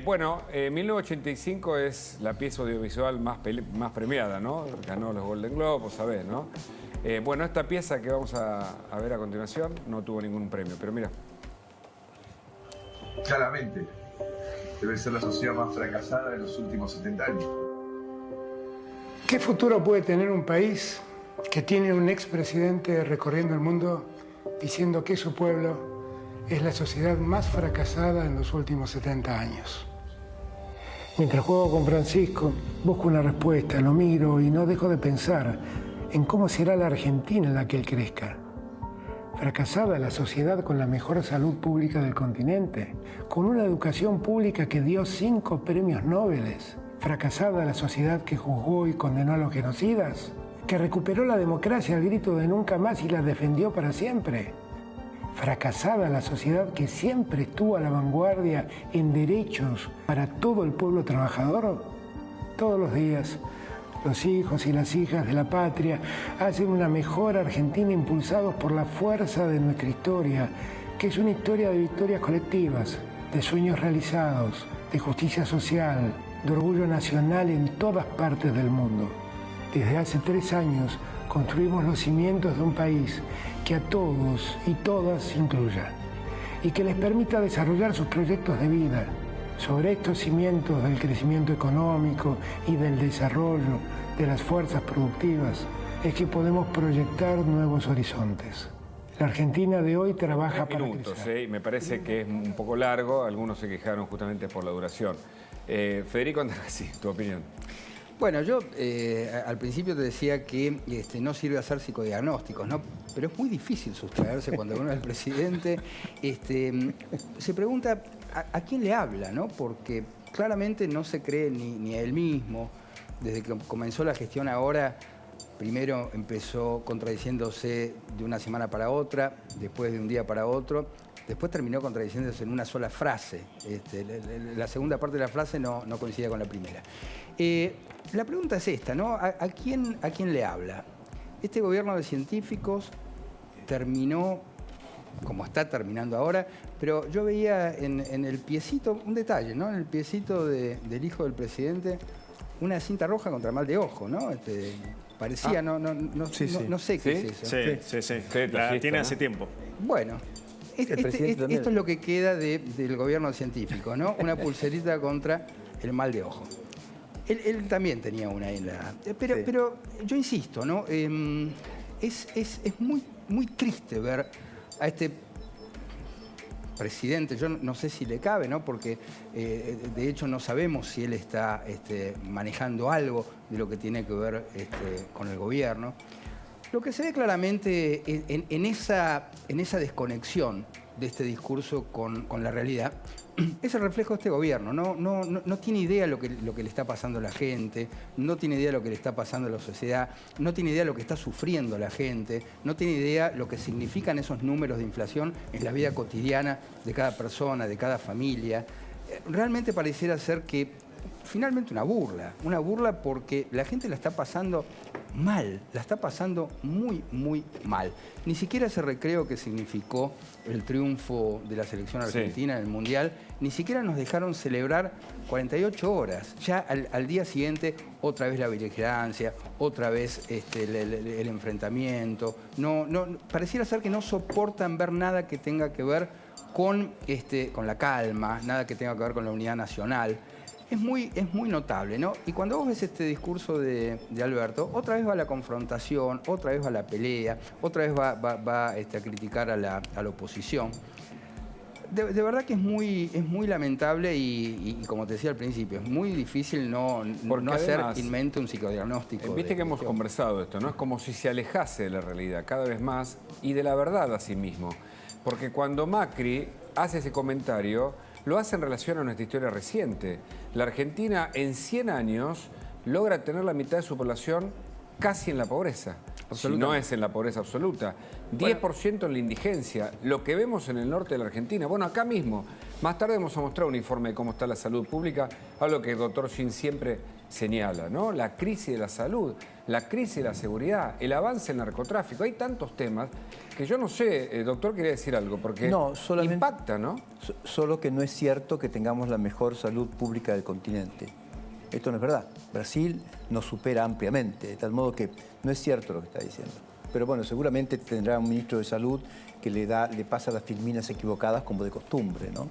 Bueno, 1985 es la pieza audiovisual más premiada, ¿no? Ganó los Golden Globes, sabés, ¿no? Bueno, esta pieza que vamos a ver a continuación no tuvo ningún premio, pero mira. Claramente, debe ser la sociedad más fracasada de los últimos 70 años. ¿Qué futuro puede tener un país que tiene un expresidente recorriendo el mundo diciendo que su pueblo es la sociedad más fracasada en los últimos 70 años? Mientras juego con Francisco, busco una respuesta, lo miro y no dejo de pensar en cómo será la Argentina en la que él crezca. Fracasada la sociedad con la mejor salud pública del continente, con una educación pública que dio 5 premios Nobel. Fracasada la sociedad que juzgó y condenó a los genocidas, que recuperó la democracia al grito de nunca más y la defendió para siempre. Fracasada la sociedad que siempre estuvo a la vanguardia en derechos para todo el pueblo trabajador. Todos los días, los hijos y las hijas de la patria hacen una mejor Argentina impulsados por la fuerza de nuestra historia, que es una historia de victorias colectivas, de sueños realizados, de justicia social, de orgullo nacional en todas partes del mundo. Desde hace 3 años construimos los cimientos de un país que a todos y todas incluya y que les permita desarrollar sus proyectos de vida. Sobre estos cimientos del crecimiento económico y del desarrollo de las fuerzas productivas es que podemos proyectar nuevos horizontes. La Argentina de hoy trabaja para crecer. Me parece que es un poco largo, algunos se quejaron justamente por la duración. Federico Andrassi, tu opinión. Bueno, yo al principio te decía que no sirve hacer psicodiagnósticos, ¿no? Pero es muy difícil sustraerse cuando uno es el presidente. Se pregunta a quién le habla, ¿no? Porque claramente no se cree ni a él mismo. Desde que comenzó la gestión ahora, primero empezó contradiciéndose de una semana para otra, después de un día para otro. Después terminó contradiciéndose en una sola frase. La segunda parte de la frase no coincide con la primera. La pregunta es esta, ¿no? ¿A quién le habla? Este gobierno de científicos terminó, como está terminando ahora, pero yo veía en el piecito, un detalle, ¿no? En el piecito del hijo del presidente, una cinta roja contra el mal de ojo, ¿no? Parecía, no sé qué es eso. Sí. La tiene hace tiempo. Bueno. Esto es lo que queda del gobierno científico, ¿no? Una pulserita contra el mal de ojo. Él también tenía una en la... Pero yo insisto, ¿no? Es muy triste ver a este presidente, yo no sé si le cabe, ¿no? Porque de hecho no sabemos si él está manejando algo de lo que tiene que ver con el gobierno. Lo que se ve claramente en esa desconexión de este discurso con la realidad es el reflejo de este gobierno. No tiene idea lo que le está pasando a la gente, no tiene idea lo que le está pasando a la sociedad, no tiene idea lo que está sufriendo la gente, no tiene idea lo que significan esos números de inflación en la vida cotidiana de cada persona, de cada familia. Realmente pareciera ser que finalmente una burla porque la gente la está pasando mal, la está pasando muy mal. Ni siquiera ese recreo que significó el triunfo de la selección argentina en el Mundial, ni siquiera nos dejaron celebrar 48 horas. Ya al día siguiente, otra vez la beligerancia, otra vez el enfrentamiento. Pareciera ser que no soportan ver nada que tenga que ver con la calma, nada que tenga que ver con la unidad nacional. Es muy notable, ¿no? Y cuando vos ves este discurso de Alberto, otra vez va a la confrontación, otra vez va a la pelea, otra vez va a criticar a la oposición. De verdad que es muy lamentable y como te decía al principio, es muy difícil no hacer en mente un psicodiagnóstico. Viste que hemos conversado esto, ¿no? Es como si se alejase de la realidad cada vez más y de la verdad a sí mismo. Porque cuando Macri hace ese comentario, lo hace en relación a nuestra historia reciente. La Argentina en 100 años logra tener la mitad de su población casi en la pobreza, si no es en la pobreza absoluta. 10% en la indigencia, lo que vemos en el norte de la Argentina. Bueno, acá mismo, más tarde vamos a mostrar un informe de cómo está la salud pública, algo que el doctor Shin siempre señala, ¿no? La crisis de la salud, la crisis de la seguridad, el avance del narcotráfico. Hay tantos temas que yo no sé, doctor, quería decir algo, porque no, solamente, impacta, ¿no? Solo que no es cierto que tengamos la mejor salud pública del continente. Esto no es verdad. Brasil nos supera ampliamente, de tal modo que no es cierto lo que está diciendo. Pero bueno, seguramente tendrá un ministro de salud que le pasa las filminas equivocadas como de costumbre, ¿no?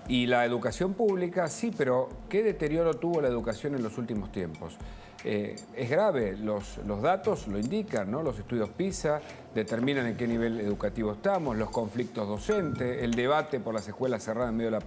Y la educación pública, sí, pero ¿qué deterioro tuvo la educación en los últimos tiempos? Es grave, los datos lo indican, ¿no? Los estudios PISA determinan en qué nivel educativo estamos, los conflictos docentes, el debate por las escuelas cerradas en medio de la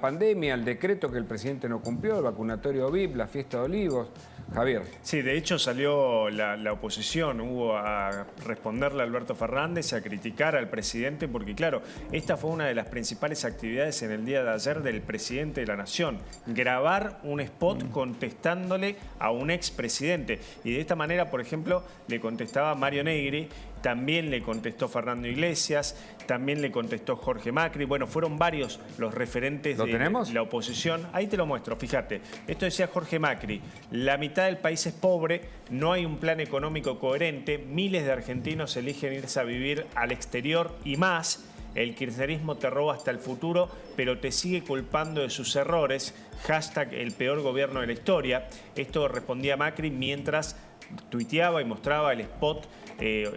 pandemia, el decreto que el presidente no cumplió, el vacunatorio VIP, la fiesta de Olivos. Javier. Sí, de hecho salió la oposición, hubo a responderle a Alberto Fernández, a criticar al presidente, porque claro, esta fue una de las principales actividades en el día de ayer del presidente de la Nación, grabar un spot contestándole a un expresidente. Y de esta manera, por ejemplo, le contestaba Mario Negri, también le contestó Fernando Iglesias, también le contestó Jorge Macri. Bueno, fueron varios los referentes de la oposición. Ahí te lo muestro, fíjate. Esto decía Jorge Macri. La mitad del país es pobre, no hay un plan económico coherente, miles de argentinos eligen irse a vivir al exterior y más. El kirchnerismo te roba hasta el futuro, pero te sigue culpando de sus errores. Hashtag el peor gobierno de la historia. Esto respondía Macri mientras tuiteaba y mostraba el spot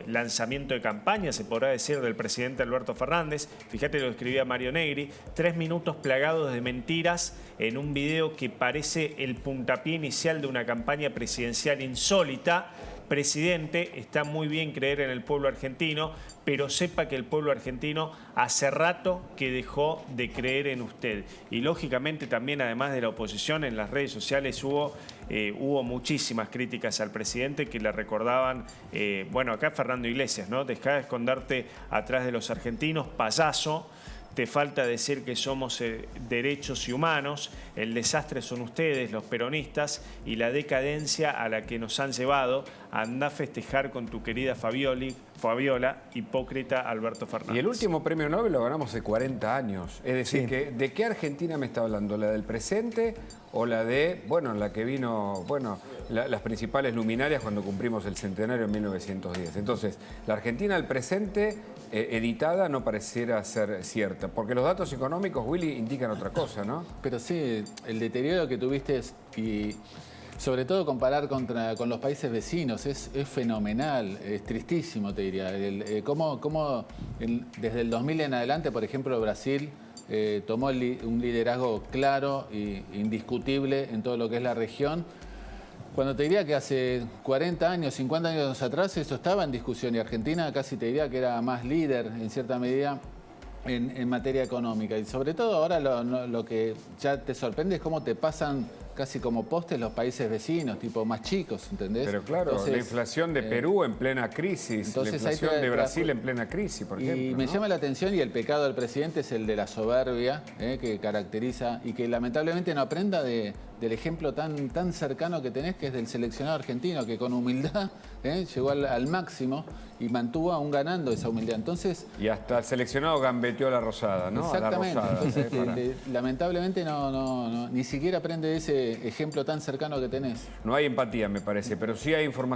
lanzamiento de campaña, se podrá decir, del presidente Alberto Fernández. Fíjate lo que escribía Mario Negri, 3 minutos plagados de mentiras en un video que parece el puntapié inicial de una campaña presidencial insólita. Presidente, está muy bien creer en el pueblo argentino, pero sepa que el pueblo argentino hace rato que dejó de creer en usted. Y lógicamente también, además de la oposición, en las redes sociales hubo muchísimas críticas al presidente que le recordaban, bueno, acá Fernando Iglesias, ¿no? Dejá de esconderte atrás de los argentinos, payaso. Te falta decir que somos derechos y humanos, el desastre son ustedes, los peronistas, y la decadencia a la que nos han llevado. Anda a festejar con tu querida Fabiola, hipócrita Alberto Fernández. Y el último premio Nobel lo ganamos hace 40 años. Es decir, sí. ¿De qué Argentina me está hablando? ¿La del presente o la de, bueno, la que vino, bueno, las principales luminarias cuando cumplimos el centenario en 1910? Entonces, la Argentina del presente editada no pareciera ser cierta, porque los datos económicos, Willy, indican otra cosa, ¿no? Pero sí, el deterioro que tuviste y sobre todo comparar con los países vecinos es fenomenal, es tristísimo, te diría. Cómo desde el 2000 en adelante, por ejemplo, Brasil tomó un liderazgo claro e indiscutible en todo lo que es la región. Cuando te diría que hace 40 años, 50 años atrás, eso estaba en discusión y Argentina casi te diría que era más líder en cierta medida en materia económica. Y sobre todo ahora lo que ya te sorprende es cómo te pasan casi como postes los países vecinos, tipo más chicos, ¿entendés? Pero claro, entonces, la inflación de Perú en plena crisis, la inflación de Brasil en plena crisis, por ejemplo. Y me llama la atención, y el pecado del presidente es el de la soberbia, que caracteriza, y que lamentablemente no aprenda del ejemplo tan cercano que tenés, que es del seleccionado argentino, que con humildad llegó al máximo y mantuvo aún ganando esa humildad. Entonces, y hasta el seleccionado gambeteó a la Rosada, ¿no? Exactamente. A la Rosada, entonces, lamentablemente ni siquiera aprende de ese ejemplo tan cercano que tenés. No hay empatía, me parece, pero sí hay información.